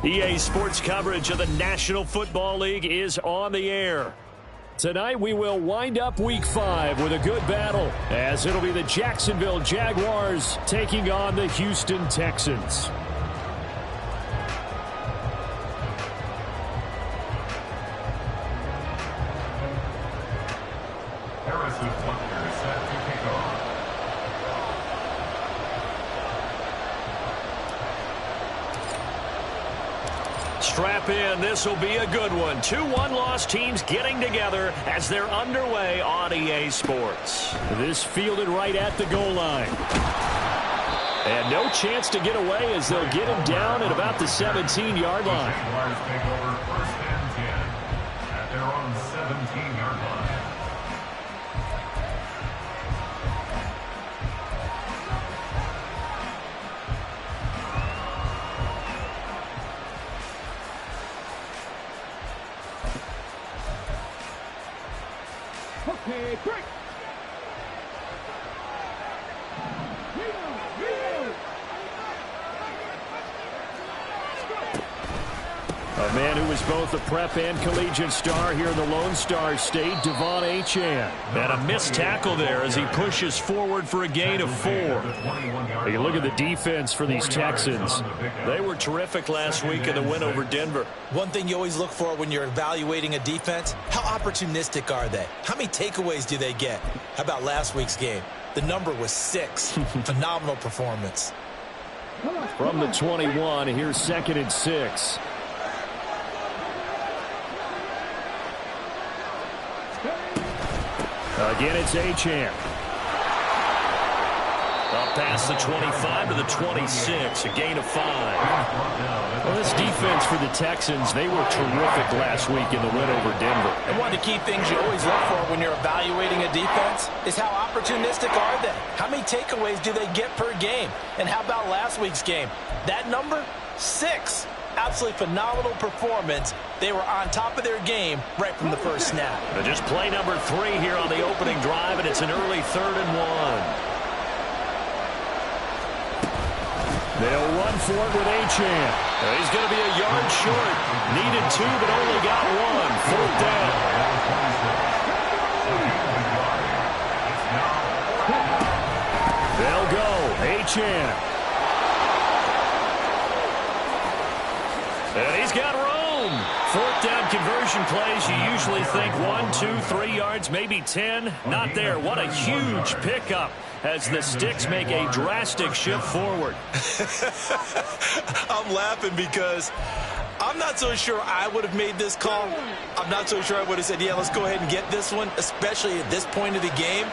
EA Sports coverage of the National Football League is on the air. Tonight we will wind up Week 5 with a good battle, as it'll be the Jacksonville Jaguars taking on the Houston Texans. Strap in. This will be a good one. 2 one-loss teams getting together as they're underway on EA Sports. This fielded right at the goal line. And no chance to get away as they'll get him down at about the 17-yard line. Jaguars take over first and 10 at their own 17-yard line. Okay, break. A man who was both a prep and collegiate star here in the Lone Star State, Devon Achane. And a missed tackle there as he pushes forward for a gain of 4. You look at the defense for these Texans. They were terrific last week in the win over Denver. One thing you always look for when you're evaluating a defense, how opportunistic are they? How many takeaways do they get? How about last week's game? The number was 6. Phenomenal performance. From the 21, here's 2nd and 6. Again, it's Achane. Up past the 25 to the 26, a gain of 5. Well, this defense for the Texans, they were terrific last week in the win over Denver. And one of the key things you always look for when you're evaluating a defense is how opportunistic are they? How many takeaways do they get per game? And how about last week's game? That number, 6. Absolutely phenomenal performance. They were on top of their game right from the first snap. Just play number 3 here on the opening drive, and it's an early 3rd and 1. They'll run for it with Achane. He's going to be a yard short. Needed 2, but only got 1. 4th down. They'll go. Achane. And he's got room. 4th down conversion plays. You usually think 1, 2, 3 yards, maybe 10. Not there. What a huge pickup as the Sticks make a drastic shift forward. I'm laughing because I'm not so sure I would have made this call. I'm not so sure I would have said, yeah, let's go ahead and get this one, especially at this point of the game.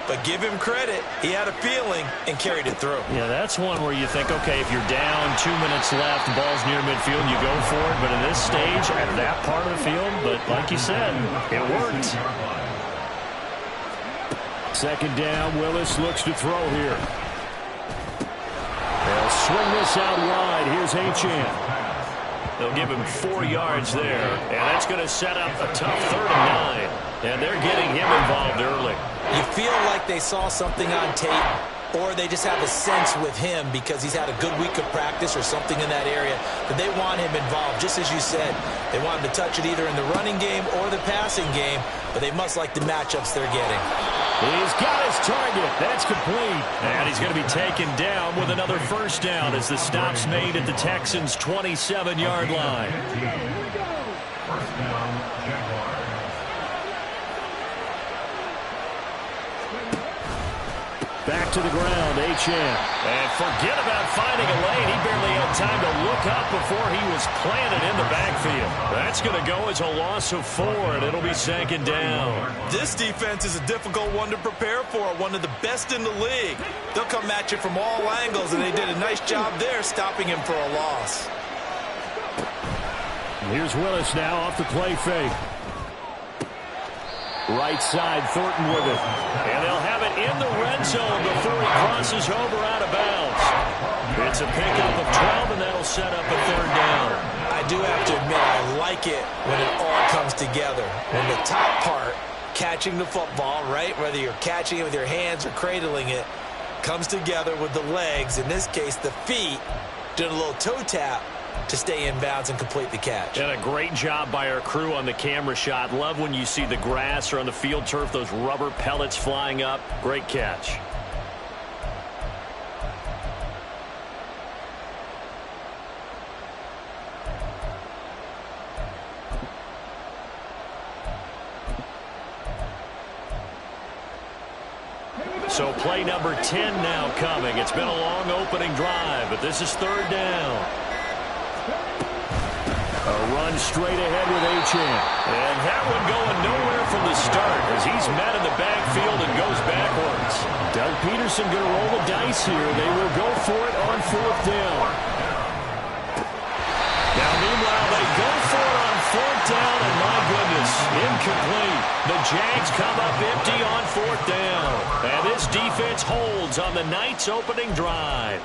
But give him credit. He had a feeling and carried it through. Yeah, that's one where you think, okay, if you're down, 2 minutes left, the ball's near midfield, you go for it. But at this stage, at that part of the field, but like you said, it worked. 2nd down, Willis looks to throw here. They'll swing this out wide. Here's Achane. They'll give him 4 yards there, and that's going to set up a tough 3rd and 9. And they're getting him involved early. You feel like they saw something on tape, or they just have a sense with him because he's had a good week of practice or something in that area that they want him involved. Just as you said, they want him to touch it either in the running game or the passing game, but they must like the matchups they're getting. He's got his target. That's complete. And he's going to be taken down with another 1st down as the stop's made at the Texans' 27-yard line. First down, Jaguars. Back to the ground, Achane. And forget about finding a lane. He barely had time to look up before he was planted in the backfield. That's going to go as a loss of 4, and it'll be 2nd down. This defense is a difficult one to prepare for, one of the best in the league. They'll come at you from all angles, and they did a nice job there stopping him for a loss. Here's Willis now off the play fake. Right side, Thornton with it. And they'll have it in the red zone before he crosses over out of bounds. It's a pickup of 12, and that'll set up a 3rd down. I do have to admit, I like it when it all comes together. When the top part, catching the football, right, whether you're catching it with your hands or cradling it, comes together with the legs, in this case the feet, doing a little toe tap, to stay in bounds and complete the catch. And a great job by our crew on the camera shot. Love when you see the grass or on the field turf, those rubber pellets flying up. Great catch. So play number 10 now coming. It's been a long opening drive, but this is third down. A run straight ahead with Achane. And that one going nowhere from the start as he's met in the backfield and goes backwards. Doug Peterson going to roll the dice here. They will go for it on fourth down. Now, meanwhile, they go for it on fourth down, and my goodness, incomplete. The Jags come up empty on fourth down. And this defense holds on the night's opening drive.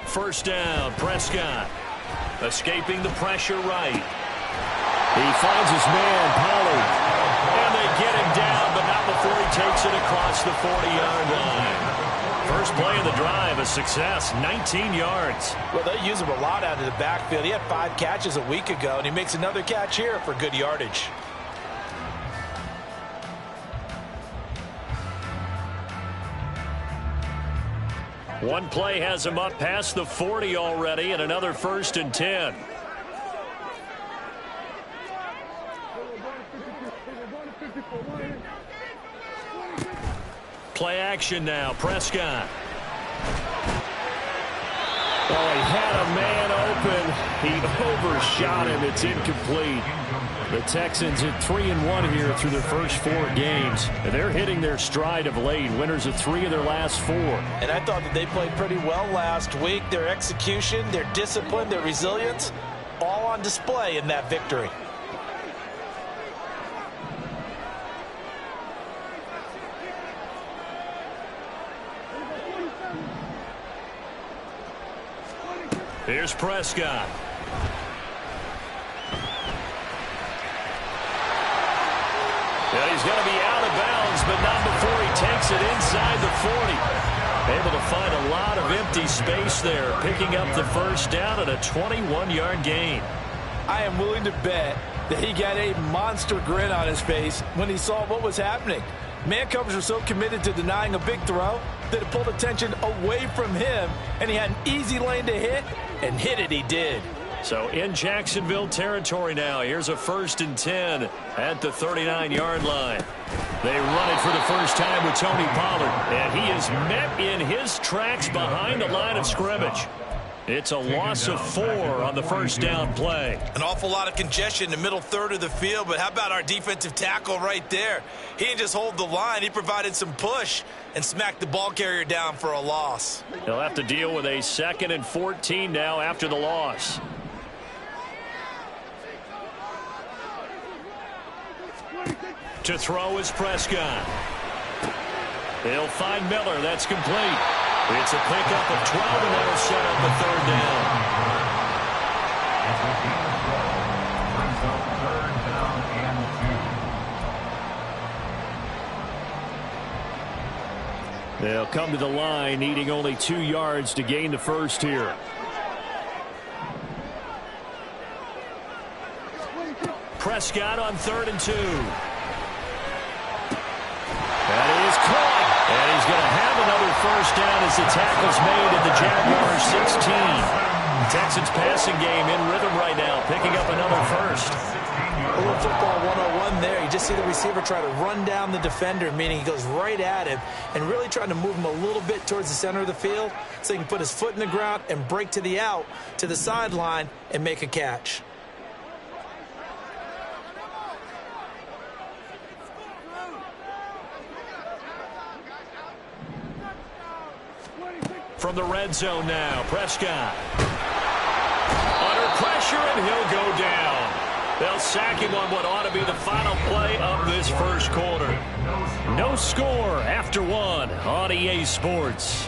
First down, Prescott. Escaping the pressure right. He finds his man, Pollard. And they get him down, but not before he takes it across the 40-yard line. First play of the drive, a success, 19 yards. Well, they use him a lot out of the backfield. He had 5 catches a week ago, and he makes another catch here for good yardage. One play has him up past the 40 already, and another 1st and 10. Play action now, Prescott. Oh, he had a man open. He overshot him. It's incomplete. The Texans at 3-1 here through their first 4 games. And they're hitting their stride of late. Winners of 3 of their last 4. And I thought that they played pretty well last week. Their execution, their discipline, their resilience, all on display in that victory. Here's Prescott. And he's going to be out of bounds, but not before he takes it inside the 40. Able to find a lot of empty space there, picking up the first down at a 21-yard gain. I am willing to bet that he got a monster grin on his face when he saw what was happening. Man coverage were so committed to denying a big throw that it pulled attention away from him, and he had an easy lane to hit, and hit it he did. So in Jacksonville territory now, here's a 1st and 10 at the 39-yard line. They run it for the first time with Tony Pollard, and he is met in his tracks behind the line of scrimmage. It's a loss of 4 on the first down play. An awful lot of congestion in the middle third of the field, but how about our defensive tackle right there? He didn't just hold the line. He provided some push and smacked the ball carrier down for a loss. He'll have to deal with a 2nd and 14 now after the loss. To throw is Prescott. He'll find Miller. That's complete. It's a pickup of 12, and that'll set up a 3rd down. They'll come to the line, needing only 2 yards to gain the first here. Prescott on 3rd and 2. That is caught. And he's going to have another first down as the tackle's made at the Jaguars 16. Texans passing game in rhythm right now, picking up another first. A little football 101 there. You just see the receiver try to run down the defender, meaning he goes right at him and really trying to move him a little bit towards the center of the field so he can put his foot in the ground and break to the out, to the sideline, and make a catch. From the red zone now, Prescott. Under pressure, and he'll go down. They'll sack him on what ought to be the final play of this first quarter. No score after one on EA Sports.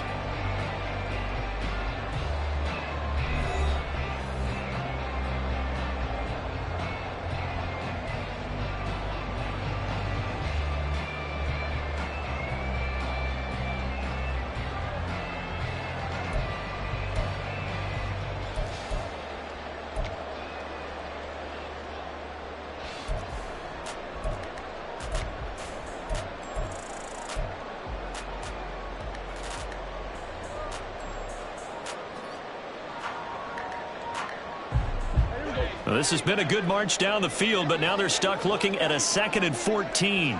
Well, this has been a good march down the field, but now they're stuck looking at a 2nd and 14.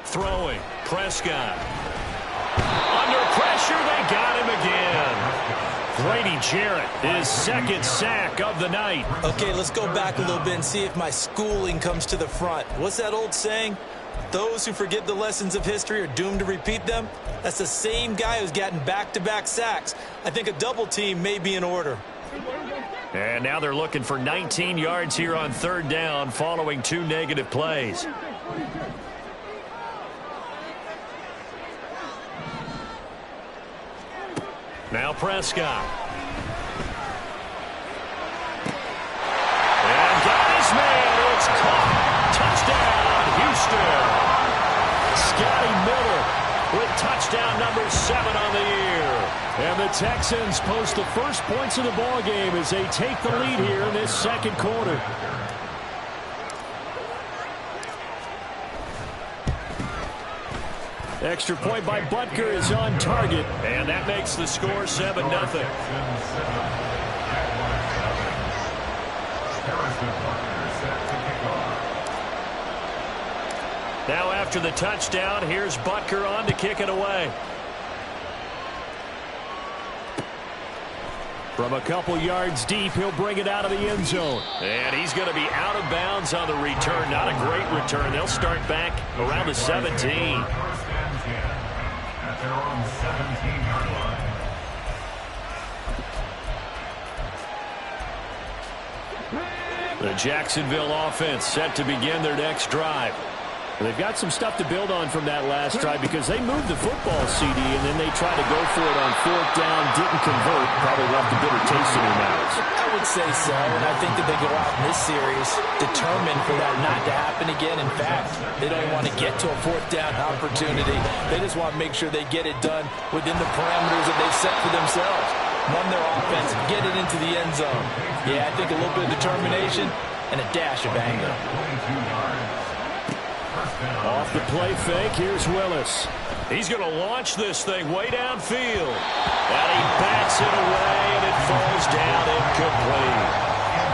Throwing. Prescott. Under pressure, they got him again. Grady Jarrett, his 2nd sack of the night. Okay, let's go back a little bit and see if my schooling comes to the front. What's that old saying? Those who forget the lessons of history are doomed to repeat them. That's the same guy who's gotten back-to-back sacks. I think a double team may be in order. And now they're looking for 19 yards here on 3rd down following 2 negative plays. Now Prescott. And got his man. It's caught. Touchdown, Houston. Scotty Miller with touchdown number 7 on the year. And the Texans post the first points of the ball game as they take the lead here in this 2nd quarter. Extra point by Butker is on target, and that makes the score 7-0. Now after the touchdown, here's Butker on to kick it away. From a couple yards deep, he'll bring it out of the end zone. And he's going to be out of bounds on the return. Not a great return. They'll start back around the 17. First and 10 at their own 17-yard line. The Jacksonville offense set to begin their next drive. They've got some stuff to build on from that last drive because they moved the football, CD, and then they tried to go for it on 4th down, didn't convert, probably left a bitter taste in their mouths. I would say so, and I think that they go out in this series determined for that not to happen again. In fact, they don't want to get to a 4th down opportunity. They just want to make sure they get it done within the parameters that they've set for themselves. Run their offense, get it into the end zone. Yeah, I think a little bit of determination and a dash of anger. Off the play fake, here's Willis. He's going to launch this thing way downfield. And he bats it away, and it falls down incomplete.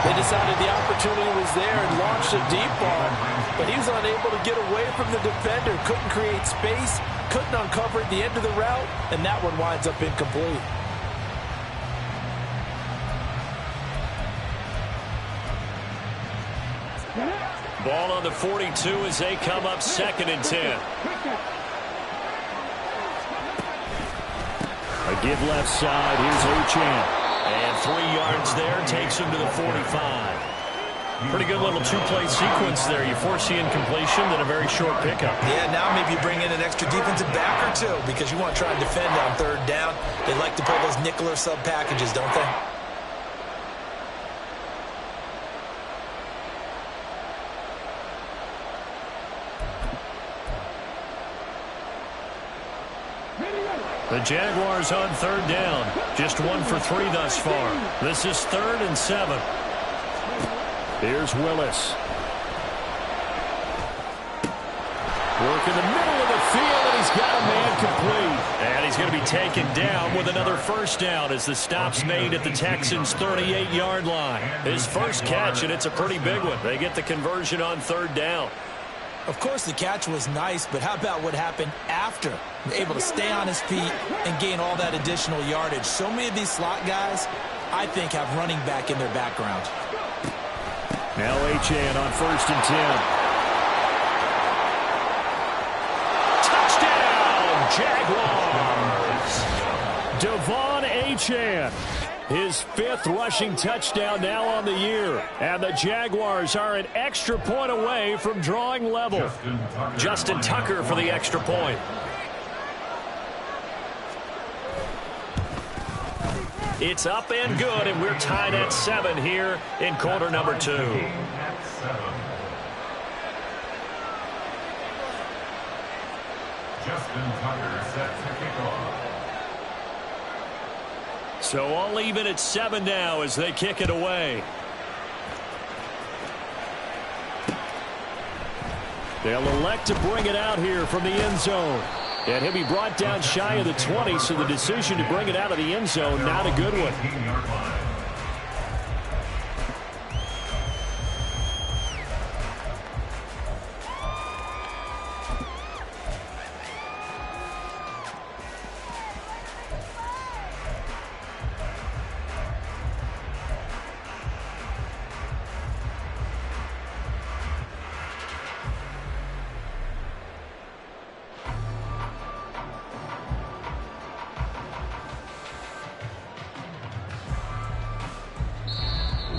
They decided the opportunity was there and launched a deep ball, but he was unable to get away from the defender, couldn't create space, couldn't uncover at the end of the route, and that one winds up incomplete. Ball on the 42 as they come up 2nd and 10. A give left side, here's Achane. And 3 yards there takes him to the 45. Pretty good little 2-play sequence there. You force the incompletion, then a very short pickup. Yeah, now maybe you bring in an extra defensive back or two because you want to try and defend on 3rd down. They like to play those nickel or sub packages, don't they? The Jaguars on 3rd down. Just 1 for 3 thus far. This is 3rd and 7. Here's Willis. Work in the middle of the field, and he's got a man complete. And he's going to be taken down with another 1st down as the stop's made at the Texans' 38-yard line. His first catch, and it's a pretty big one. They get the conversion on 3rd down. Of course, the catch was nice, but how about what happened after? Able to stay on his feet and gain all that additional yardage. So many of these slot guys, I think, have running back in their background. Now Achane on 1st and 10. Touchdown, Jaguars! Devon Achane His 5th rushing touchdown now on the year. And the Jaguars are an extra point away from drawing level. Justin Tucker for the extra point. It's up and good, and we're tied at 7 here in quarter number 2. Justin Tucker set to kick off. So all even at 7 now as they kick it away. They'll elect to bring it out here from the end zone. And he'll be brought down shy of the 20, so the decision to bring it out of the end zone, not a good one.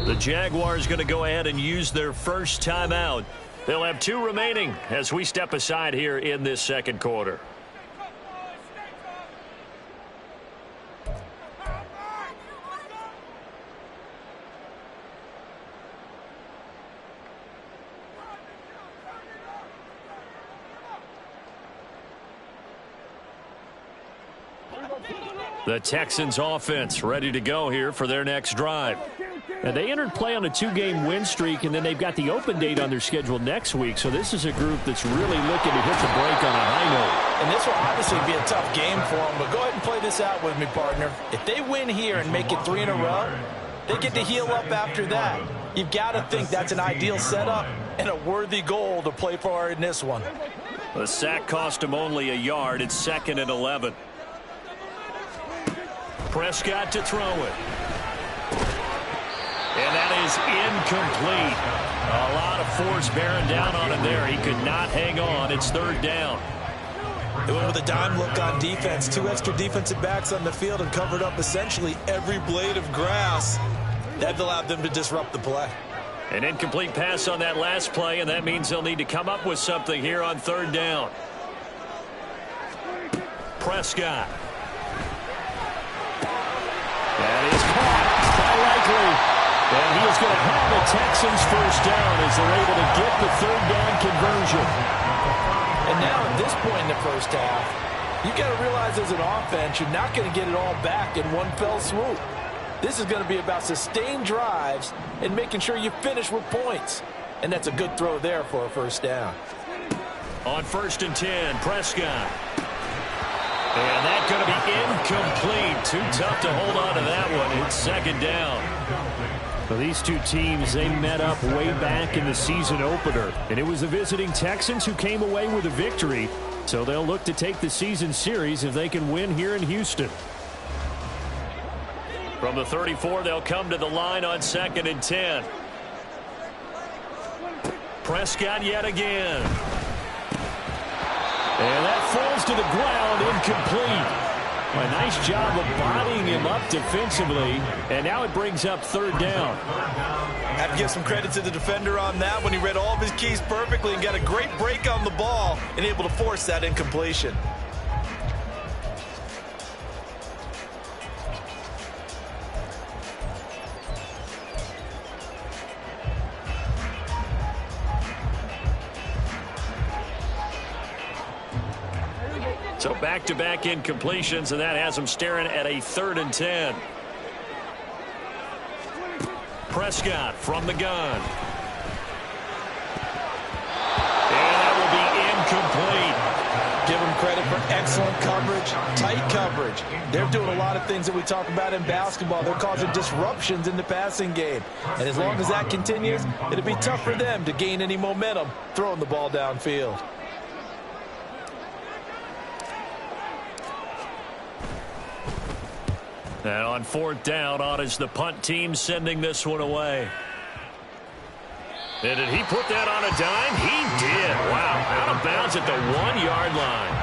The Jaguars going to go ahead and use their first timeout. They'll have 2 remaining as we step aside here in this second quarter. The Texans offense ready to go here for their next drive. And they entered play on a 2-game win streak, and then they've got the open date on their schedule next week. So this is a group that's really looking to hit the break on a high note. And this will obviously be a tough game for them, but go ahead and play this out with me, partner. If they win here and make it 3 in a row, they get to heal up after that. You've got to think that's an ideal setup and a worthy goal to play for in this one. The sack cost him only a yard. It's 2nd and 11. Prescott to throw it. And that is incomplete. A lot of force bearing down on him there. He could not hang on. It's 3rd down. They went with a dime look on defense. 2 extra defensive backs on the field and covered up essentially every blade of grass. That allowed them to disrupt the play. An incomplete pass on that last play, and that means they'll need to come up with something here on 3rd down. Prescott. That is caught by Likely. And he is going to have the Texans first down as they're able to get the 3rd down conversion. And now at this point in the first half, you've got to realize as an offense, you're not going to get it all back in one fell swoop. This is going to be about sustained drives and making sure you finish with points. And that's a good throw there for a first down. On 1st and 10, Prescott. And that's going to be incomplete. Too tough to hold on to that one. It's 2nd down. Well, these 2 teams, they met up way back in the season opener. And it was the visiting Texans who came away with a victory. So they'll look to take the season series if they can win here in Houston. From the 34, they'll come to the line on 2nd and 10. Prescott yet again. And that falls to the ground, incomplete. A nice job of bodying him up defensively. And now it brings up 3rd down. I have to give some credit to the defender on that when he read all of his keys perfectly and got a great break on the ball and able to force that incompletion. So back-to-back incompletions, and that has them staring at a 3rd and 10. Prescott from the gun. And that will be incomplete. Give them credit for excellent coverage, tight coverage. They're doing a lot of things that we talk about in basketball. They're causing disruptions in the passing game. And as long as that continues, it'll be tough for them to gain any momentum throwing the ball downfield. And on 4th down, on is the punt team sending this one away. And did he put that on a dime? He did. Wow, out of bounds at the 1-yard line.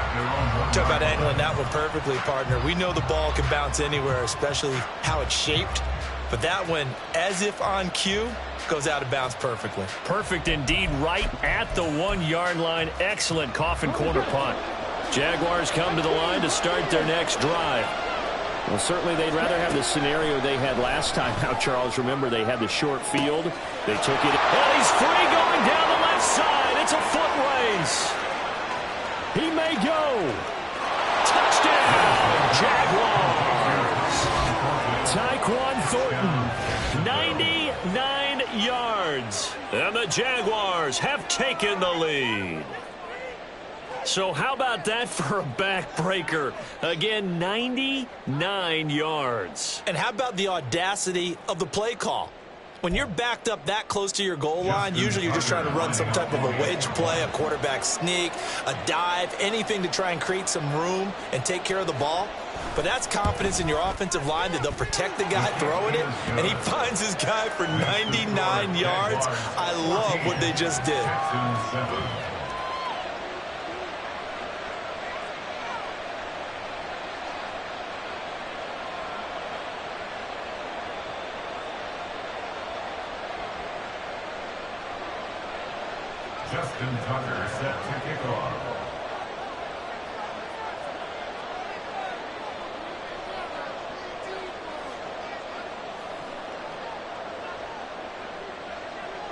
Talk about angling that one perfectly, partner. We know the ball can bounce anywhere, especially how it's shaped. But that one, as if on cue, goes out of bounds perfectly. Perfect indeed, right at the 1-yard line. Excellent coffin corner punt. Jaguars come to the line to start their next drive. Well, certainly they'd rather have the scenario they had last time. Now, Charles, remember they had the short field. They took it. And he's free going down the left side. It's a foot race. He may go. Touchdown, Jaguars. Tyquan Thornton, 99 yards. And the Jaguars have taken the lead. So how about that for a backbreaker? Again, 99 yards. And how about the audacity of the play call? When you're backed up that close to your goal line, usually you're just trying to run some type of a wedge play, a quarterback sneak, a dive, anything to try and create some room and take care of the ball. But that's confidence in your offensive line that they'll protect the guy throwing it, and he finds his guy for 99 yards. I love what they just did. Justin Tucker set to kick off.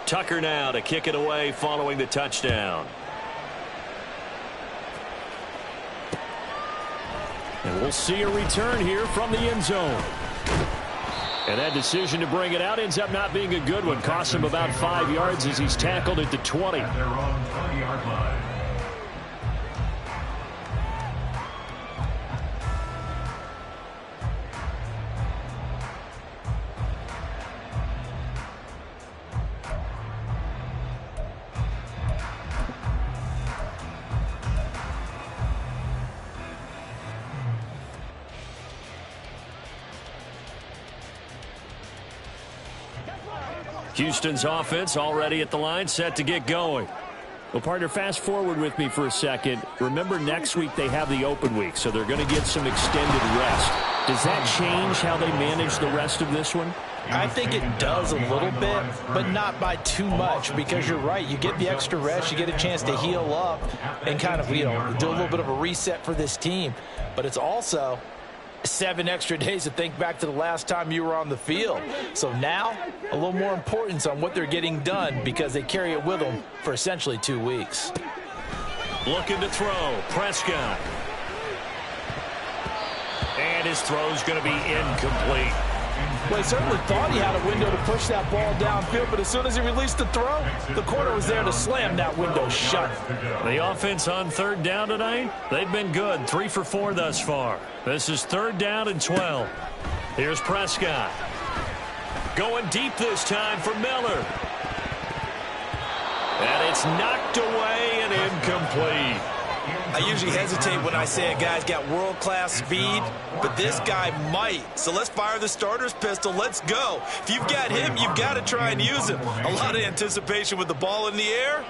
Tucker now to kick it away following the touchdown. And we'll see a return here from the end zone. And that decision to bring it out ends up not being a good one. Costs him about 5 yards as he's tackled at the 20. At their own 20-yard line. Houston's offense already at the line, set to get going. Well, partner, fast forward with me for a second. Remember, next week they have the open week, so they're going to get some extended rest. Does that change how they manage the rest of this one? I think it does a little bit, but not by too much, because you're right. You get the extra rest. You get a chance to heal up and kind of, do a little bit of a reset for this team. But it's also 7 extra days to think back to the last time you were on the field. So now, a little more importance on what they're getting done because they carry it with them for essentially 2 weeks. Looking to throw, Prescott. And his throw's going to be incomplete. Well, he certainly thought he had a window to push that ball downfield, but as soon as he released the throw, the corner was there to slam that window shut. The offense on third down tonight, they've been good. 3 for 4 thus far. This is 3rd down and 12. Here's Prescott. Going deep this time for Miller. And it's knocked away and incomplete. I usually hesitate when I say a guy's got world-class speed, but this guy might. So let's fire the starter's pistol. Let's go. If you've got him, you've got to try and use him. A lot of anticipation with the ball in the air,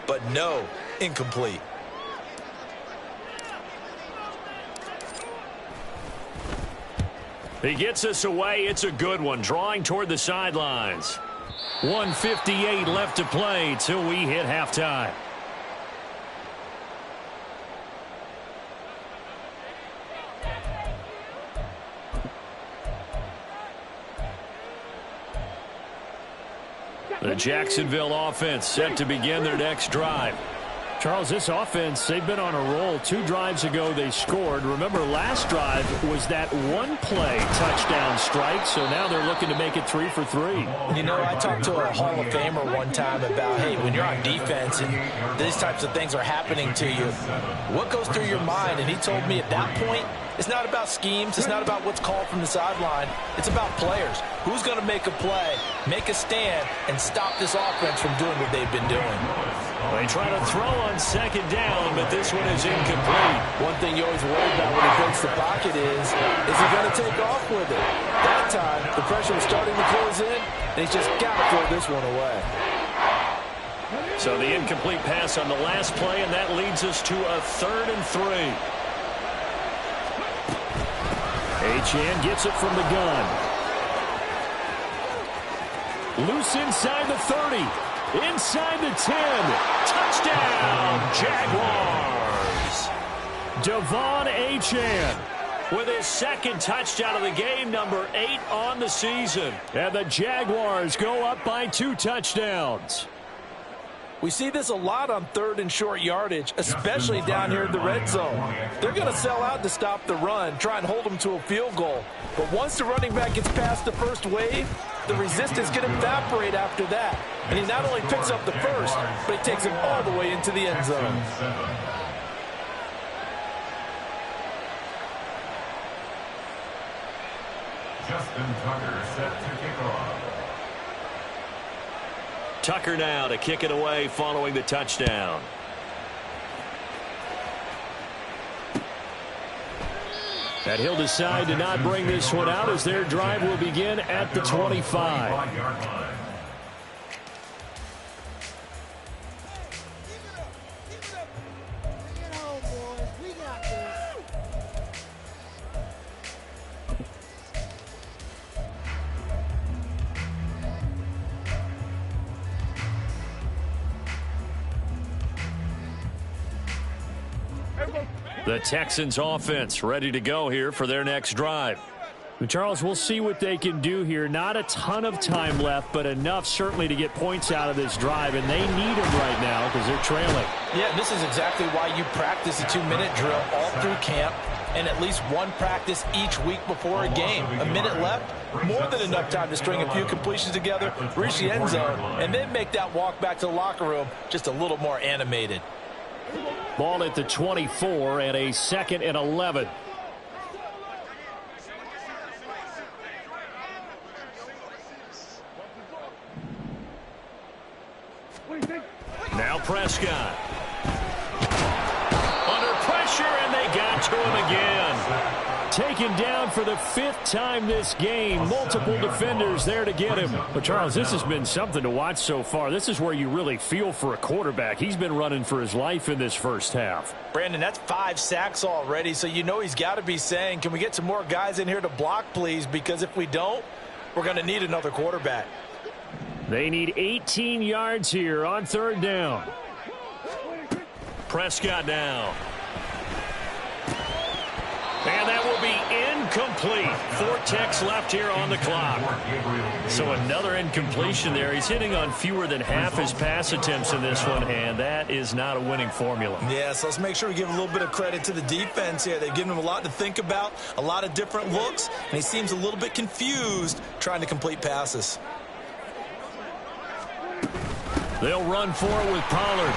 but no, incomplete. He gets us away. It's a good one. Drawing toward the sidelines. 1:58 left to play till we hit halftime. The Jacksonville offense set to begin their next drive. Charles, this offense, they've been on a roll. 2 drives ago they scored. Remember, last drive was that one-play touchdown strike, so now they're looking to make it 3 for 3. I talked to a Hall of Famer one time about, hey, when you're on defense and these types of things are happening to you, what goes through your mind? And he told me at that point, it's not about schemes. It's not about what's called from the sideline. It's about players. Who's going to make a play, make a stand, and stop this offense from doing what they've been doing? They try to throw on 2nd down, but this one is incomplete. One thing you always worry about when he breaks the pocket is he going to take off with it? That time, the pressure was starting to close in, and he's just got to throw this one away. So the incomplete pass on the last play, and that leads us to a 3rd and 3. Achane gets it from the gun. Loose inside the 30. Inside the 10. Touchdown, Jaguars. De'Von Achane with his 2nd touchdown of the game, number 8 on the season. And the Jaguars go up by 2 touchdowns. We see this a lot on 3rd and short yardage, especially down here in the red zone. They're going to sell out to stop the run, try and hold them to a field goal. But once the running back gets past the first wave, the resistance can evaporate after that. And he not only picks up the first, but he takes him all the way into the end zone. Justin Tucker set to kick off. Tucker now to kick it away following the touchdown. And he'll decide to not bring this one out as their drive will begin at the 25. The Texans offense ready to go here for their next drive. Charles, we'll see what they can do here. Not a ton of time left, but enough certainly to get points out of this drive, and they need them right now because they're trailing. Yeah, this is exactly why you practice a 2-minute drill all through camp and at least one practice each week before a game. A minute left, more than enough time to string a few completions together, reach the end zone, and then make that walk back to the locker room just a little more animated. Ball at the 24 and a 2nd and 11. Now Prescott. Under pressure, and they got to him again. Taken down for the 5th time this game. Multiple defenders there to get him. But, Charles, this has been something to watch so far. This is where you really feel for a quarterback. He's been running for his life in this first half. Brandon, that's 5 sacks already, so you know he's got to be saying, can we get some more guys in here to block, please? Because if we don't, we're going to need another quarterback. They need 18 yards here on 3rd down. Prescott now. And that will be incomplete. 4 ticks left here on the clock. So another incompletion there. He's hitting on fewer than half his pass attempts in this one, and that is not a winning formula. Yeah, so let's make sure we give a little bit of credit to the defense here. They've given him a lot to think about, a lot of different looks, and he seems a little bit confused trying to complete passes. They'll run for it with Pollard.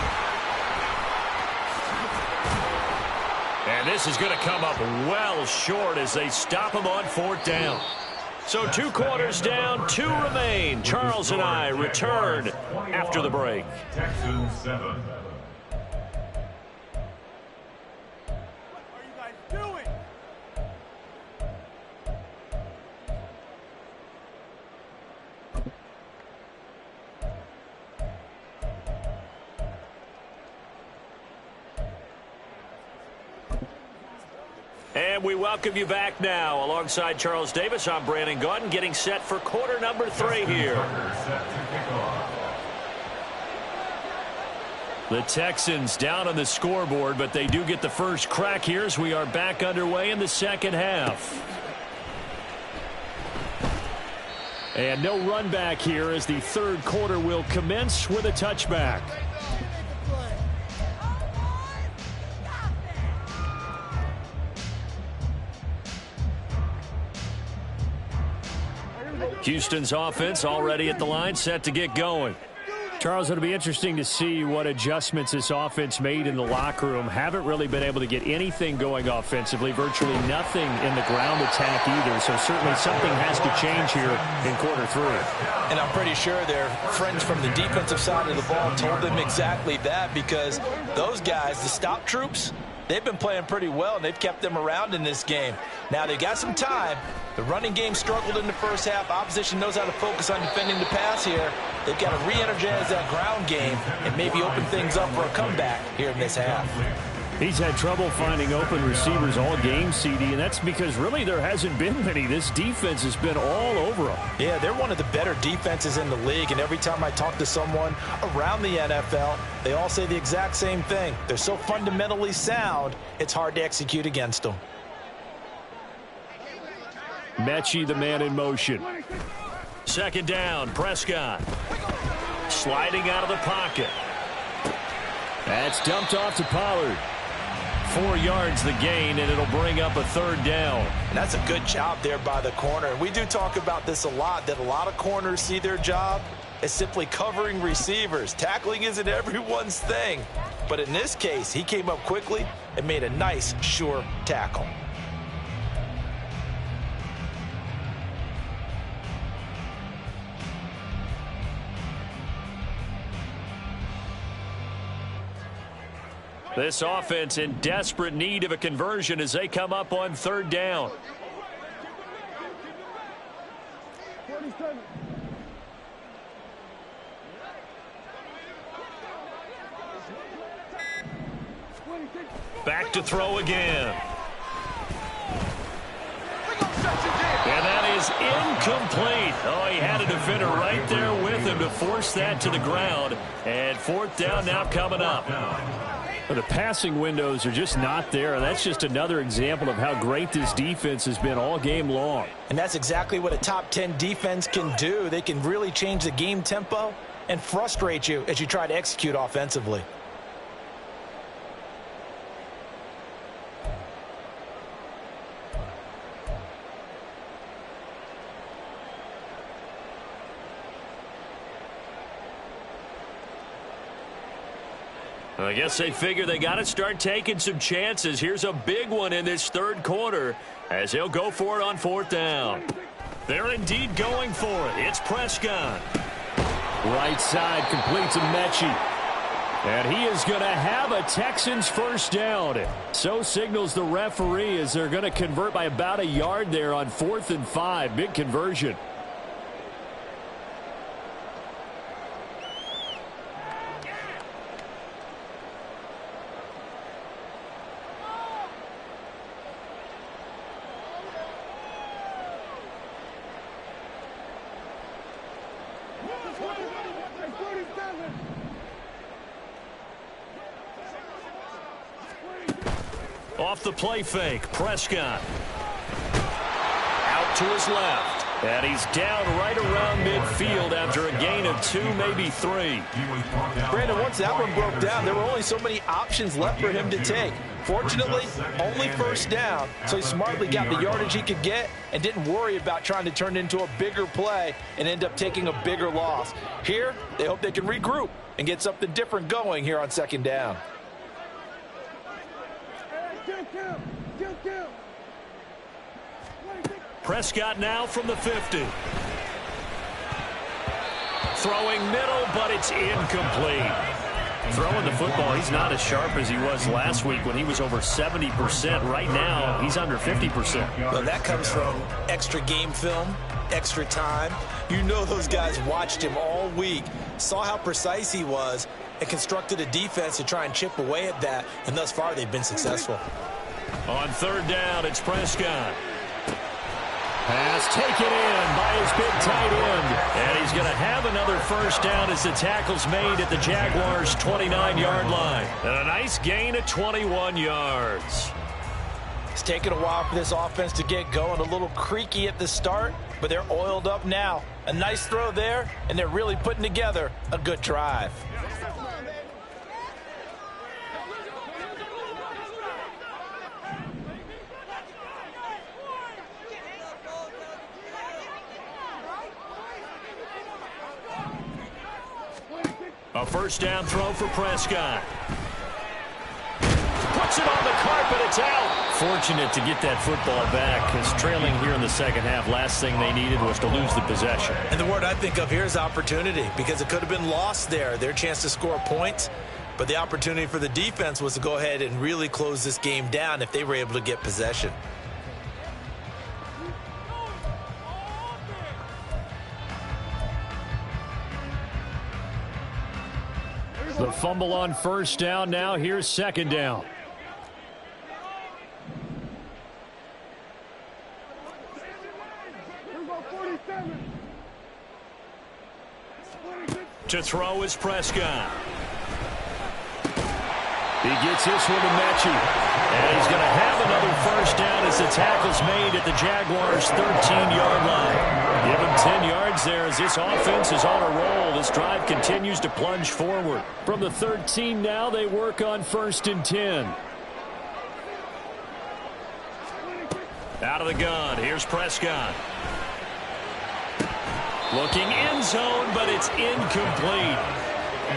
And this is going to come up well short as they stop him on 4th down. So 2 quarters down, 2 remain. Charles and I return after the break. Texans 7. What are you guys doing? And we welcome you back now. Alongside Charles Davis, I'm Brandon Gaudin, getting set for quarter number 3 here. The Texans down on the scoreboard, but they do get the first crack here as we are back underway in the 2nd half. And no run back here as the 3rd quarter will commence with a touchback. Houston's offense already at the line, set to get going. Charles, it'll be interesting to see what adjustments this offense made in the locker room. Haven't really been able to get anything going offensively, virtually nothing in the ground attack either. So certainly something has to change here in quarter 3. And I'm pretty sure their friends from the defensive side of the ball told them exactly that, because those guys, the stop troops, they've been playing pretty well, and they've kept them around in this game. Now, they've got some time. The running game struggled in the first half. Opposition knows how to focus on defending the pass here. They've got to re-energize that ground game and maybe open things up for a comeback here in this half. He's had trouble finding open receivers all game, CD, and that's because really there hasn't been many. This defense has been all over them. Yeah, they're one of the better defenses in the league, and every time I talk to someone around the NFL, they all say the exact same thing. They're so fundamentally sound, it's hard to execute against them. Mechie, the man in motion. Second down, Prescott. Sliding out of the pocket. That's dumped off to Pollard. 4 yards the gain, and it'll bring up a third down. And that's a good job there by the corner. We do talk about this a lot, that a lot of corners see their job as simply covering receivers. Tackling isn't everyone's thing. But in this case, he came up quickly and made a nice, sure tackle. This offense in desperate need of a conversion as they come up on third down. Back to throw again. And that is incomplete. Oh, he had a defender right there with him to force that to the ground. And fourth down now coming up. But the passing windows are just not there. And that's just another example of how great this defense has been all game long. And that's exactly what a top 10 defense can do. They can really change the game tempo and frustrate you as you try to execute offensively. I guess they figure they got to start taking some chances. Here's a big one in this third quarter as he'll go for it on fourth down. They're indeed going for it. It's Prescott. Right side completes a Mechie. And he is going to have a Texans first down. So signals the referee as they're going to convert by about a yard there on 4th and 5. Big conversion. Off the play fake, Prescott. Out to his left. And he's down right around midfield after a gain of 2, maybe 3. Brandon, once that one broke down, there were only so many options left for him to take. Fortunately, only first down, so he smartly got the yardage he could get and didn't worry about trying to turn it into a bigger play and end up taking a bigger loss. Here, they hope they can regroup and get something different going here on second down. Prescott now from the 50. Throwing middle, but it's incomplete. Throwing the football, he's not as sharp as he was last week when he was over 70%. Right now, he's under 50%. Well, that comes from extra game film, extra time. You know those guys watched him all week, saw how precise he was, and constructed a defense to try and chip away at that, and thus far they've been successful. On third down, it's Prescott. Pass taken in by his big tight end. And he's going to have another first down as the tackle's made at the Jaguars' 29-yard line. And a nice gain of 21 yards. It's taken a while for this offense to get going. A little creaky at the start, but they're oiled up now. A nice throw there, and they're really putting together a good drive. A first down throw for Prescott. Puts it on the carpet. It's out. Fortunate to get that football back because trailing here in the second half, last thing they needed was to lose the possession. And the word I think of here is opportunity, because it could have been lost there. Their chance to score points, but the opportunity for the defense was to go ahead and really close this game down if they were able to get possession. The fumble on first down. Now here's second down. To throw is Prescott. He gets this one to Mechie. And he's going to have another first down as the tackle's made at the Jaguars' 13-yard line. Give him 10 yards there as this offense is on a roll. This drive continues to plunge forward. From the 13 now, they work on 1st and 10. Out of the gun, here's Prescott. Looking end zone, but it's incomplete.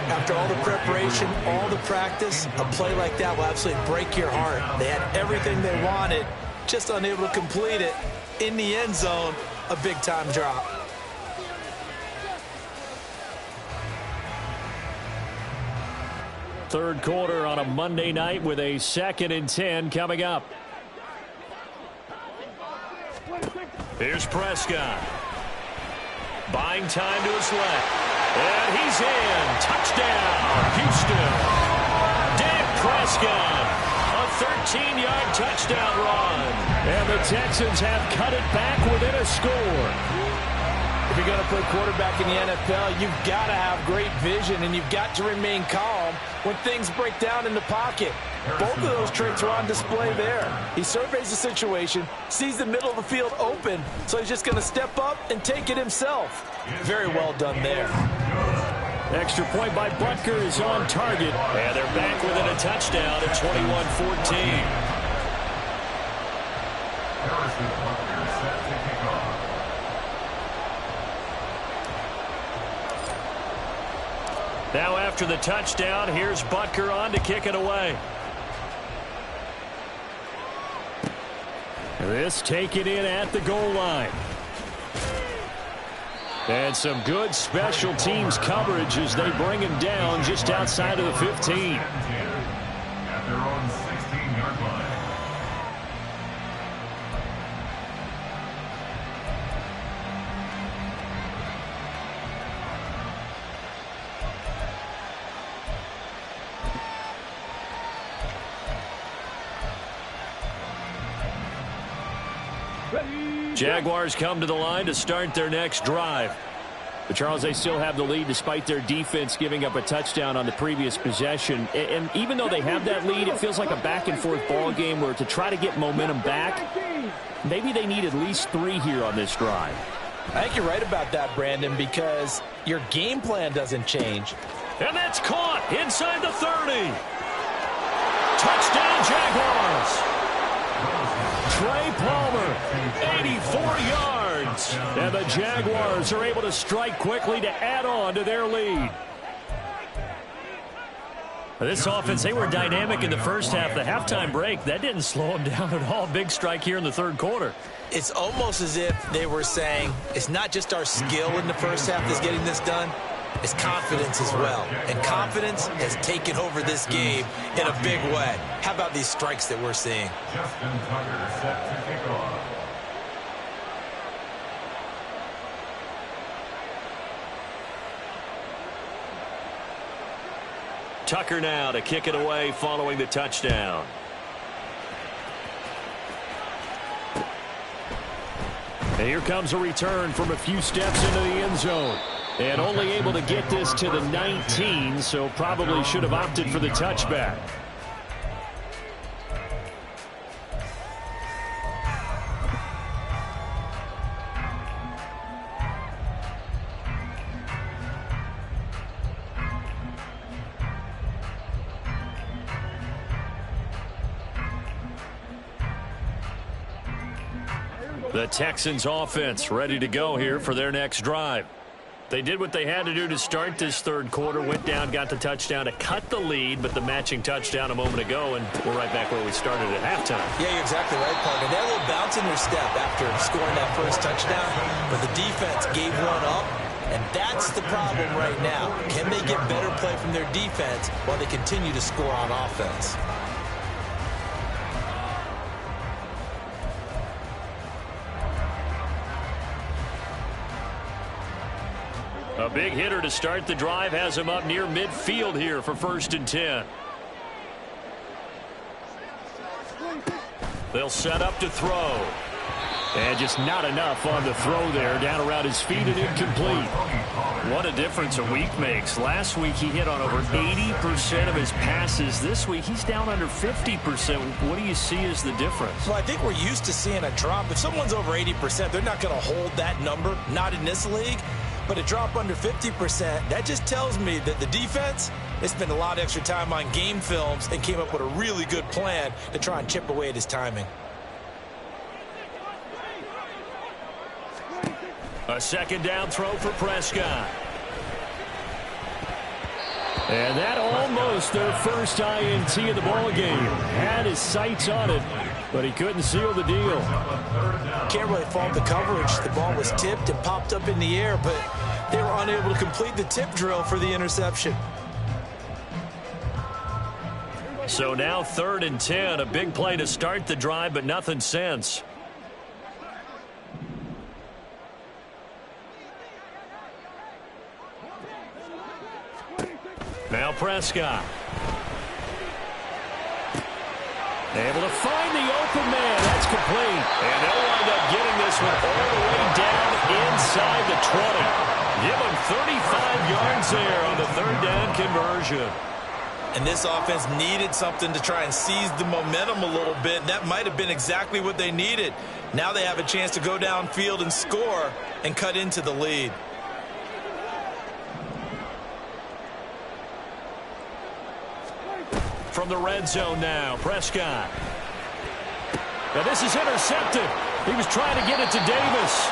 After all the preparation, all the practice, a play like that will absolutely break your heart. They had everything they wanted, just unable to complete it. In the end zone, a big-time drop. Third quarter on a Monday night with a 2nd and 10 coming up. Here's Prescott. Buying time to his left. And he's in. Touchdown, Houston. Dak Prescott. A 13-yard touchdown run. And the Texans have cut it back within a score. If you're going to play quarterback in the NFL, you've got to have great vision, and you've got to remain calm when things break down in the pocket. Both of those traits are on display there. He surveys the situation, sees the middle of the field open, so he's just going to step up and take it himself. Very well done there. Extra point by Butker is on target. And they're back within a touchdown at 21-14. Harrison Butker set to kick off. Now after the touchdown, here's Butker on to kick it away. This taken in at the goal line. And some good special teams coverage as they bring him down just outside of the 15. At their own 16-yard line. Jaguars come to the line to start their next drive. But Charles, they still have the lead despite their defense giving up a touchdown on the previous possession. And even though they have that lead, it feels like a back-and-forth ball game where to try to get momentum back, maybe they need at least 3 here on this drive. I think you're right about that, Brandon, because your game plan doesn't change. And that's caught inside the 30. Touchdown, Jaguars. Trey Palmer, 84 yards. And the Jaguars are able to strike quickly to add on to their lead. This offense, they were dynamic in the first half. The halftime break, that didn't slow them down at all. Big strike here in the third quarter. It's almost as if they were saying, it's not just our skill in the first half that's getting this done. It's confidence as well. And confidence has taken over this game in a big way. How about these strikes that we're seeing? Justin Tucker set to kick off. Tucker now to kick it away following the touchdown. And here comes a return from a few steps into the end zone. And only able to get this to the 19, so probably should have opted for the touchback. The Texans offense ready to go here for their next drive. They did what they had to do to start this third quarter, went down, got the touchdown to cut the lead, but the matching touchdown a moment ago, and we're right back where we started at halftime. Yeah, you're exactly right, partner. They had a little bounce in their step after scoring that first touchdown, but the defense gave one up, and that's the problem right now. Can they get better play from their defense while they continue to score on offense? A big hitter to start the drive has him up near midfield here for 1st and 10. They'll set up to throw. And just not enough on the throw there. Down around his feet and incomplete. What a difference a week makes. Last week he hit on over 80% of his passes. This week he's down under 50%. What do you see as the difference? Well, I think we're used to seeing a drop. If someone's over 80%, they're not going to hold that number. Not in this league. But a drop under 50%, that just tells me that the defense, they spent a lot of extra time on game films and came up with a really good plan to try and chip away at his timing. A 2nd down throw for Prescott. And that almost their first INT of the ball game. Had his sights on it, but he couldn't seal the deal. Can't really fault the coverage. The ball was tipped and popped up in the air, but they were unable to complete the tip drill for the interception. So now 3rd and 10. A big play to start the drive, but nothing since. Now Prescott. Able to find the open man. That's complete. And they'll wind up getting this one all the way down inside the 20. Give him 35 yards there on the 3rd down conversion. And this offense needed something to try and seize the momentum a little bit. And that might have been exactly what they needed. Now they have a chance to go downfield and score and cut into the lead. From the red zone now, Prescott. Now this is intercepted. He was trying to get it to Davis.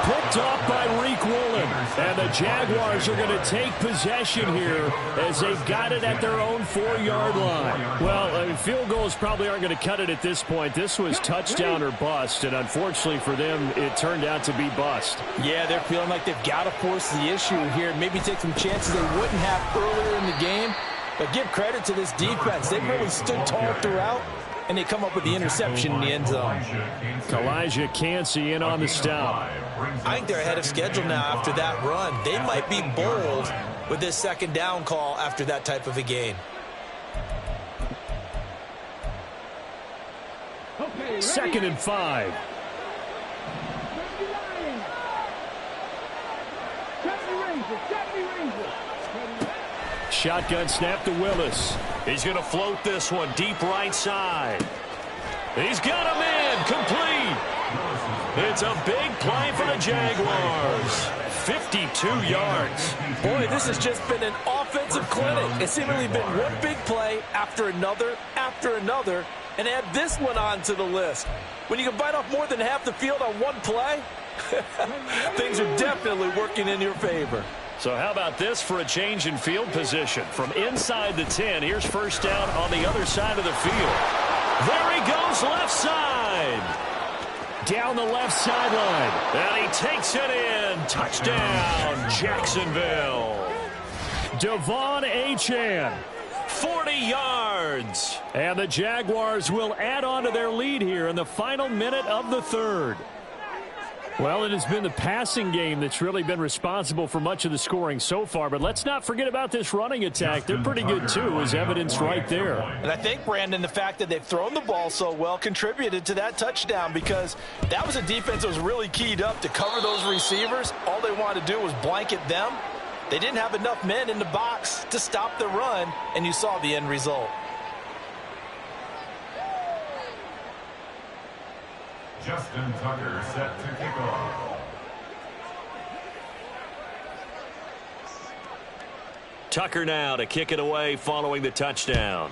Picked off by Reek Woolen. And the Jaguars are going to take possession here as they've got it at their own 4-yard line. Well, field goals probably aren't going to cut it at this point. This was touchdown or bust, and unfortunately for them, it turned out to be bust. Yeah, they're feeling like they've got to force the issue here. Maybe take some chances they wouldn't have earlier in the game. But give credit to this defense. They've really stood tall throughout, and they come up with the interception in the end zone. Elijah Cansey in on the stop. I think they're ahead of schedule now after that run. They might be bold with this 2nd down call after that type of a gain. 2nd and 5. Shotgun snap to Willis. He's going to float this one deep right side. He's got him in. Complete. It's a big play for the Jaguars. 52 yards. Boy, this has just been an offensive clinic. It's seemingly been one big play after another, and add this one onto the list. When you can bite off more than half the field on one play, things are definitely working in your favor. So how about this for a change in field position? From inside the 10, here's 1st down on the other side of the field. There he goes, left side. Down the left sideline. And he takes it in. Touchdown, Jacksonville. Devon Achane. 40 yards. And the Jaguars will add on to their lead here in the final minute of the 3rd. Well, it has been the passing game that's really been responsible for much of the scoring so far. But let's not forget about this running attack. They're pretty good, too, as evidenced right there. And I think, Brandon, the fact that they've thrown the ball so well contributed to that touchdown, because that was a defense that was really keyed up to cover those receivers. All they wanted to do was blanket them. They didn't have enough men in the box to stop the run, and you saw the end result. Justin Tucker set to kick off. Tucker now to kick it away following the touchdown.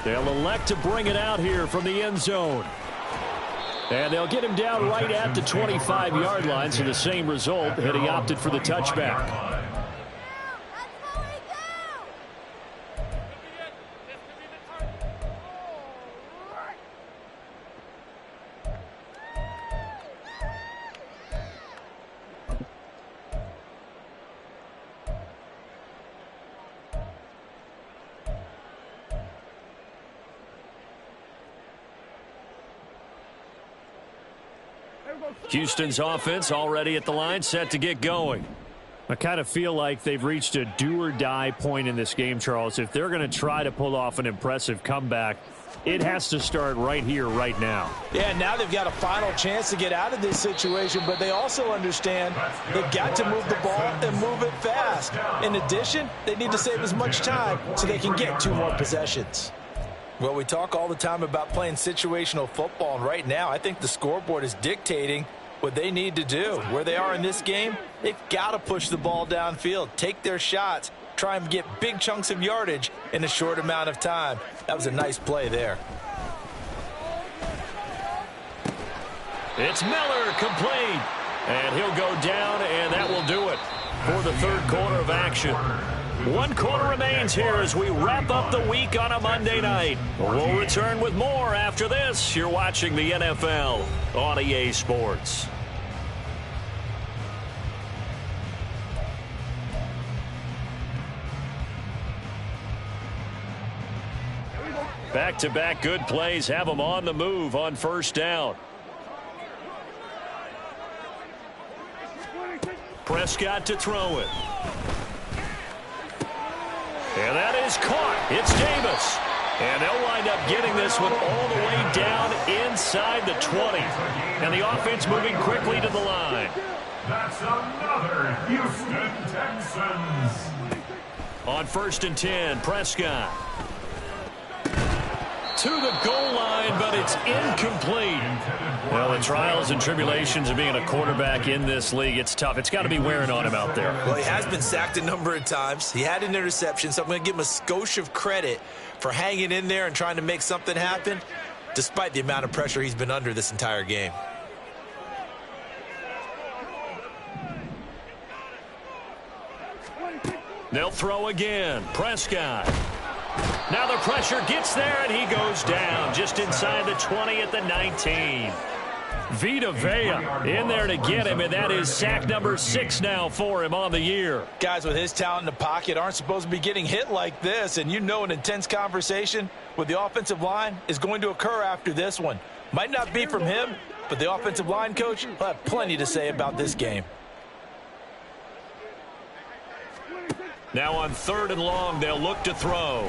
They'll elect to bring it out here from the end zone. And they'll get him down right at the 25-yard line, so the same result, had he opted for the touchback. Houston's offense already at the line, set to get going. I kind of feel like they've reached a do-or-die point in this game, Charles. If they're going to try to pull off an impressive comeback, it has to start right here, right now. Yeah, now they've got a final chance to get out of this situation, but they also understand they've got to move the ball and move it fast. In addition, they need to save as much time so they can get 2 more possessions. Well, we talk all the time about playing situational football, and right now I think the scoreboard is dictating what they need to do. Where they are in this game, they've got to push the ball downfield, take their shots, try and get big chunks of yardage in a short amount of time. That was a nice play there. It's Miller, complete. And he'll go down, and that will do it for the third quarter of action. 1 quarter remains here as we wrap up the week on a Monday night. We'll return with more after this. You're watching the NFL on EA Sports. Back-to-back good plays have them on the move on first down. Prescott to throw it. And that is caught. It's Davis. And they'll wind up getting this one all the way down inside the 20. And the offense moving quickly to the line. That's another Houston Texans. On 1st and 10, Prescott. To the goal line, but it's incomplete. Well, the trials and tribulations of being a quarterback in this league, it's tough. It's got to be wearing on him out there. Well, he has been sacked a number of times. He had an interception, so I'm going to give him a skosh of credit for hanging in there and trying to make something happen, despite the amount of pressure he's been under this entire game. They'll throw again. Prescott. Now the pressure gets there, and he goes down just inside the 20 at the 19. Vita Vea in there to get him, and that is sack number 6 now for him on the year. Guys with his talent in the pocket aren't supposed to be getting hit like this, and you know an intense conversation with the offensive line is going to occur after this one. Might not be from him, but the offensive line coach will have plenty to say about this game. Now on 3rd and long, they'll look to throw.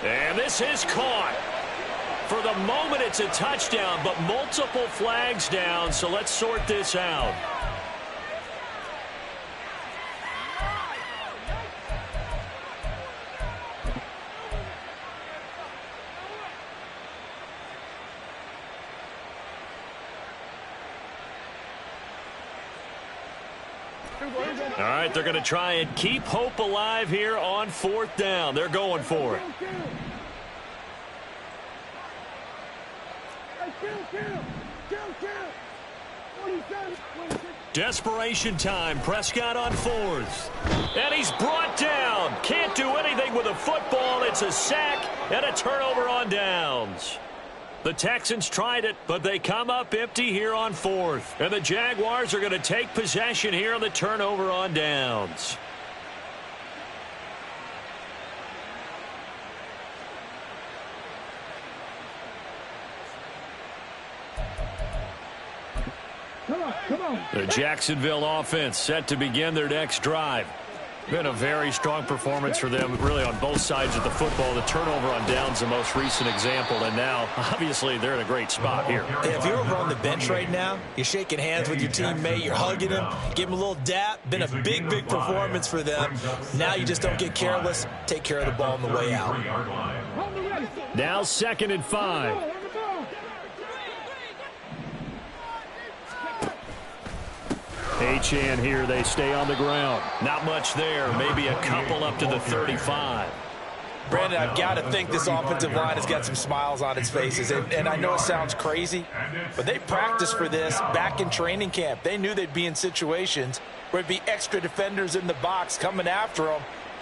And this is caught. For the moment, it's a touchdown, but multiple flags down, so let's sort this out. All right, they're going to try and keep hope alive here on 4th down. They're going for it. Desperation time. Prescott on 4th. And he's brought down. Can't do anything with a football. It's a sack and a turnover on downs. The Texans tried it, but they come up empty here on 4th. And the Jaguars are going to take possession here on the turnover on downs. The Jacksonville offense set to begin their next drive. Been a very strong performance for them, really, on both sides of the football. The turnover on downs, the most recent example, and now, obviously, they're in a great spot here. Hey, if you're over on the bench right now, you're shaking hands with your teammate, you're hugging him, give him a little dap. Been a big, big performance for them. Now you just don't get careless. Take care of the ball on the way out. Now 2nd and 5. Achane here. They stay on the ground. Not much there. Maybe a couple up to the 35. Brandon, I've got to think this offensive line has got some smiles on its faces. And I know it sounds crazy, but they practiced for this back in training camp. They knew they'd be in situations where it'd be extra defenders in the box coming after them,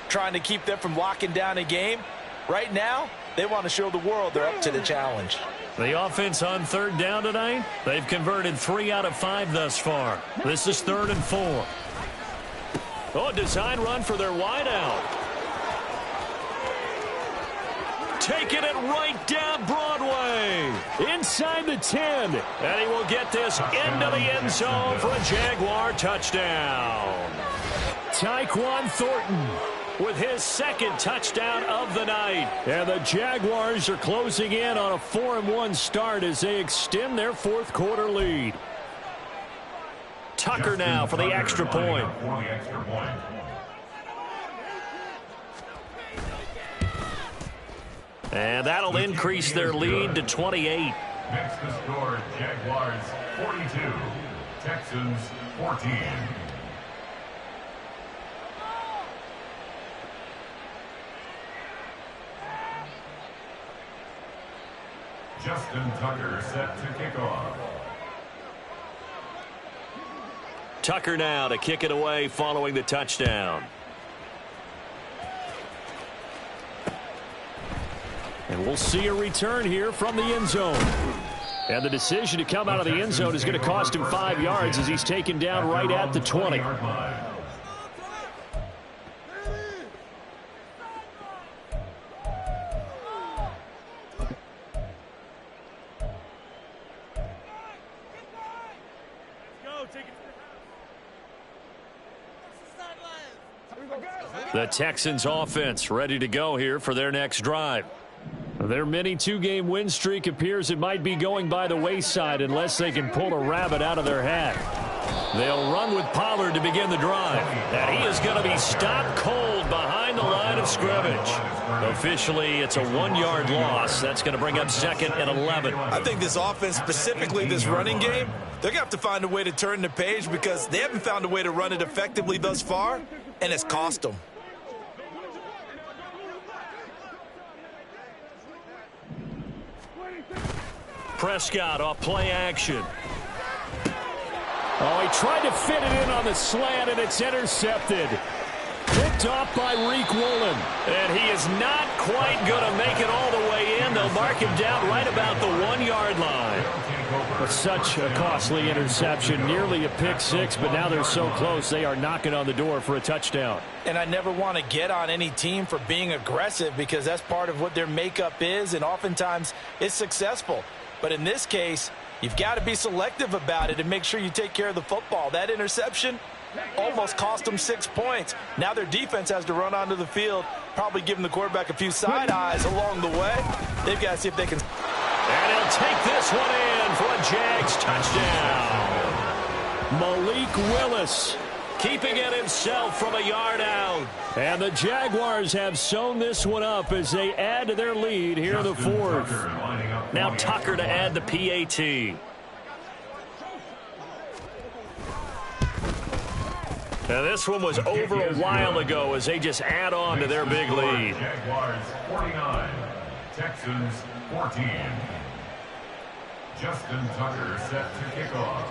trying to keep them from locking down a game. Right now, they want to show the world they're up to the challenge. The offense on 3rd down tonight, they've converted 3 out of 5 thus far. This is 3rd and 4. Oh, design run for their wideout. taking it right down Broadway. Inside the 10. And he will get this into the end zone for a Jaguar touchdown. Tyquan Thornton with his second touchdown of the night. And the Jaguars are closing in on a 4-1 start as they extend their fourth quarter lead. Tucker now for the extra point. And that'll increase their lead to 28. Next to score, Jaguars 42, Texans 14. Justin Tucker set to kick off. Tucker now to kick it away following the touchdown. And we'll see a return here from the end zone. And the decision to come out of the end zone is going to cost him 5 yards as he's taken down right at the 20. The Texans offense ready to go here for their next drive. Their mini two-game win streak appears it might be going by the wayside unless they can pull a rabbit out of their hat. They'll run with Pollard to begin the drive. And he is going to be stopped cold behind the line of scrimmage. Officially, it's a 1-yard loss. That's going to bring up second and 11. I think this offense, specifically this running game, they're going to have to find a way to turn the page because they haven't found a way to run it effectively thus far, and it's cost them. Prescott off play action. Oh, he tried to fit it in on the slant, and it's intercepted. Picked off by Reek Woolen. And he is not quite going to make it all the way in. They'll mark him down right about the 1-yard line. But such a costly interception, nearly a pick six, but now they're so close they are knocking on the door for a touchdown. And I never want to get on any team for being aggressive because that's part of what their makeup is, and oftentimes it's successful. But in this case, you've got to be selective about it and make sure you take care of the football. That interception almost cost them 6 points. Now their defense has to run onto the field, probably giving the quarterback a few side eyes along the way. They've got to see if they can. And he'll take this one in for a Jags touchdown. Malik Willis keeping it himself from a yard out. And the Jaguars have sewn this one up as they add to their lead here in the fourth. Now Tucker to add the PAT. Now this one was over a while ago as they just add on to their big lead. Jaguars 49, Texans 14. Justin Tucker set to kick off.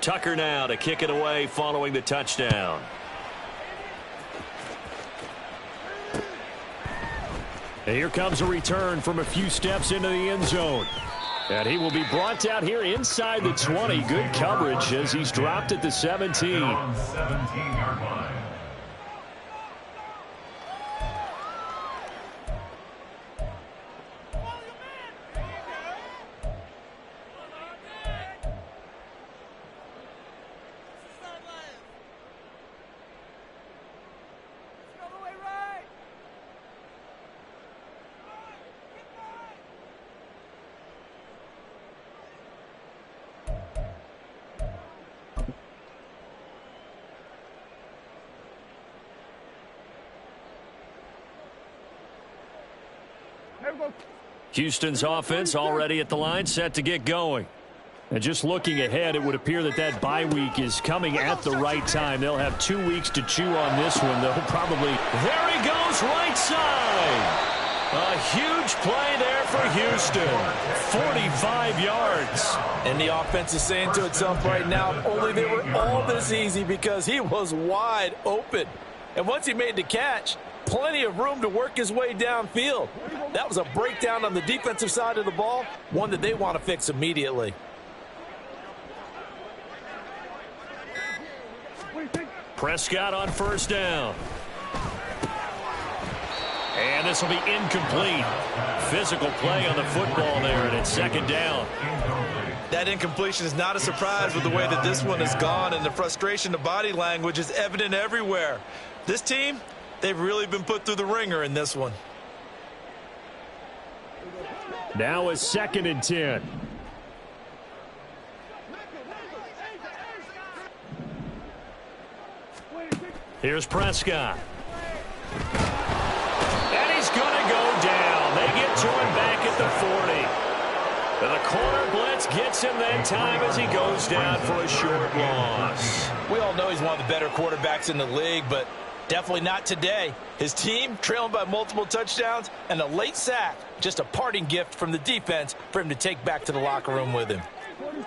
Tucker now to kick it away following the touchdown. And here comes a return from a few steps into the end zone. And he will be brought down here inside the 20. Good coverage as he's dropped at the 17. On 17-yard line. Houston's offense already at the line, set to get going. And just looking ahead, it would appear that that bye week is coming at the right time. They'll have 2 weeks to chew on this one. They'll probably... There he goes, right side. A huge play there for Houston. 45 yards. And the offense is saying to itself right now, only they were all this easy because he was wide open. And once he made the catch, plenty of room to work his way downfield. That was a breakdown on the defensive side of the ball, one that they want to fix immediately. Prescott on first down. And this will be incomplete. Physical play on the football there, and it's second down. That incompletion is not a surprise with the way that this one has gone, and the frustration, the body language is evident everywhere. This team, they've really been put through the ringer in this one. Now is 2nd and 10. Here's Prescott. And he's going to go down. They get to him back at the 40. And the corner blitz gets him that time as he goes down for a short loss. We all know he's one of the better quarterbacks in the league, but definitely not today. His team trailing by multiple touchdowns and a late sack. Just a parting gift from the defense for him to take back to the locker room with him.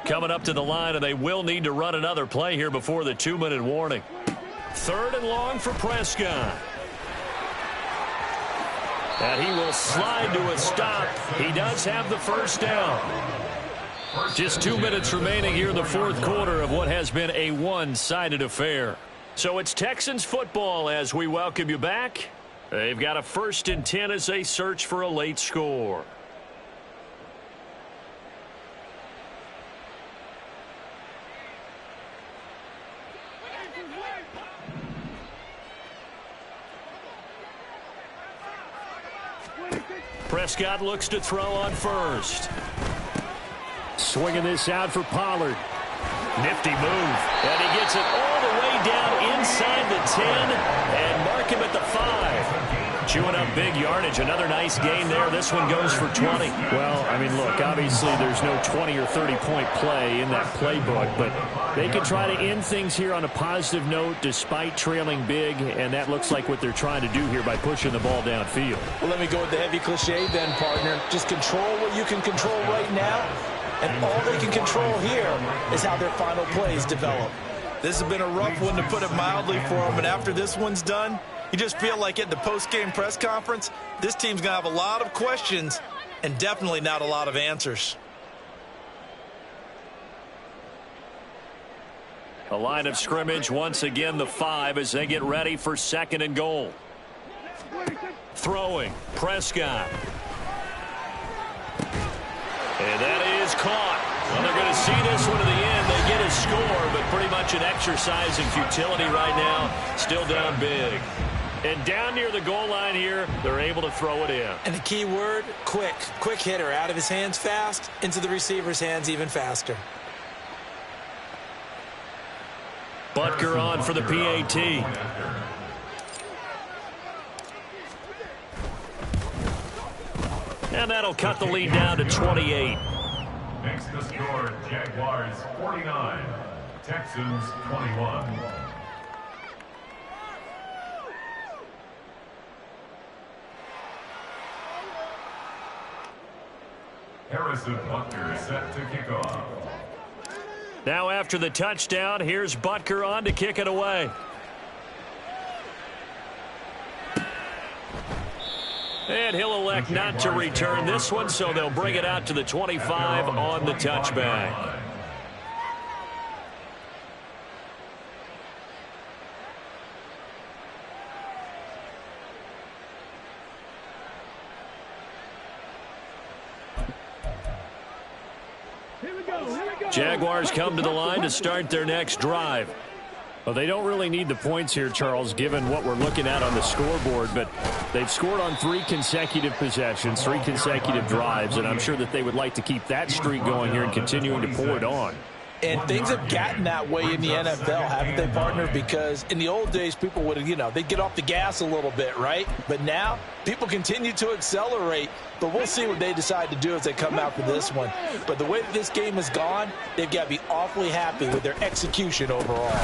Coming up to the line, and they will need to run another play here before the 2-minute warning. 3rd and long for Prescott. And he will slide to a stop. He does have the first down. Just 2 minutes remaining here in the 4th quarter of what has been a one-sided affair. So it's Texans football as we welcome you back. They've got a 1st and 10 as they search for a late score. Prescott looks to throw on first. Swinging this out for Pollard. Nifty move. And he gets it all the way down inside the 10 and mark him at the 5. Chewing up big yardage. Another nice gain there. This one goes for 20. Well, I mean, look, obviously there's no 20 or 30-point play in that playbook, but they can try to end things here on a positive note despite trailing big, and that looks like what they're trying to do here by pushing the ball downfield. Well, let me go with the heavy cliche then, partner. Just control what you can control right now, and all they can control here is how their final plays develop. This has been a rough one, to put it mildly, for them, and after this one's done, you just feel like at the post-game press conference, this team's going to have a lot of questions and definitely not a lot of answers. The line of scrimmage, once again, the 5 as they get ready for 2nd and goal. Throwing, Prescott. And that is caught. Well, they're going to see this one to the end. They get a score, but pretty much an exercise in futility right now. Still down big. And down near the goal line here, they're able to throw it in. And the key word, quick. Quick hitter, out of his hands fast, into the receiver's hands even faster. Butker on for the PAT. And that'll cut the lead down to 28. Makes the score Jaguars 49, Texans 21. Harrison Butker set to kick off. Now after the touchdown, here's Butker on to kick it away. And he'll elect not to return this one, so they'll bring it out to the 25 on the touchback. Jaguars come to the line to start their next drive. Well, they don't really need the points here, Charles, given what we're looking at on the scoreboard, but they've scored on 3 consecutive possessions, 3 consecutive drives, and I'm sure that they would like to keep that streak going here and continuing to pour it on. And things have gotten that way in the NFL, haven't they, partner? Because in the old days, people would, they'd get off the gas a little bit, right? But now, people continue to accelerate. But we'll see what they decide to do as they come out for this one. But the way that this game has gone, they've got to be awfully happy with their execution overall.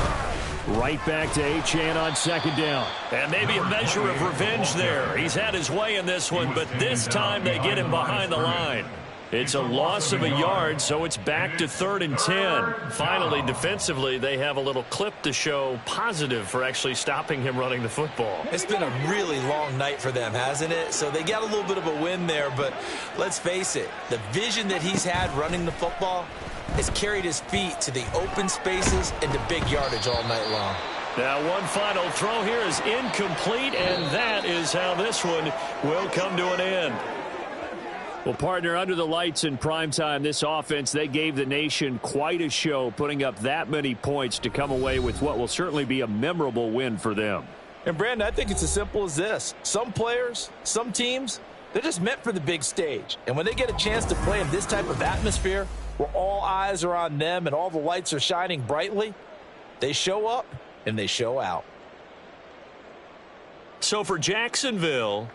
Right back to Achane on 2nd down. And maybe a measure of revenge there. He's had his way in this one, but this time they get him behind the line. It's a loss of a yard, so it's back to 3rd and 10. Finally, defensively, they have a little clip to show positive for actually stopping him running the football. It's been a really long night for them, hasn't it? So they got a little bit of a win there, but let's face it, the vision that he's had running the football has carried his feet to the open spaces and to big yardage all night long. Now one final throw here is incomplete, and that is how this one will come to an end. Well, partner, under the lights in primetime, this offense, they gave the nation quite a show, putting up that many points to come away with what will certainly be a memorable win for them. And, Brandon, I think it's as simple as this. Some players, some teams, they're just meant for the big stage. And when they get a chance to play in this type of atmosphere where all eyes are on them and all the lights are shining brightly, they show up and they show out. So for Jacksonville,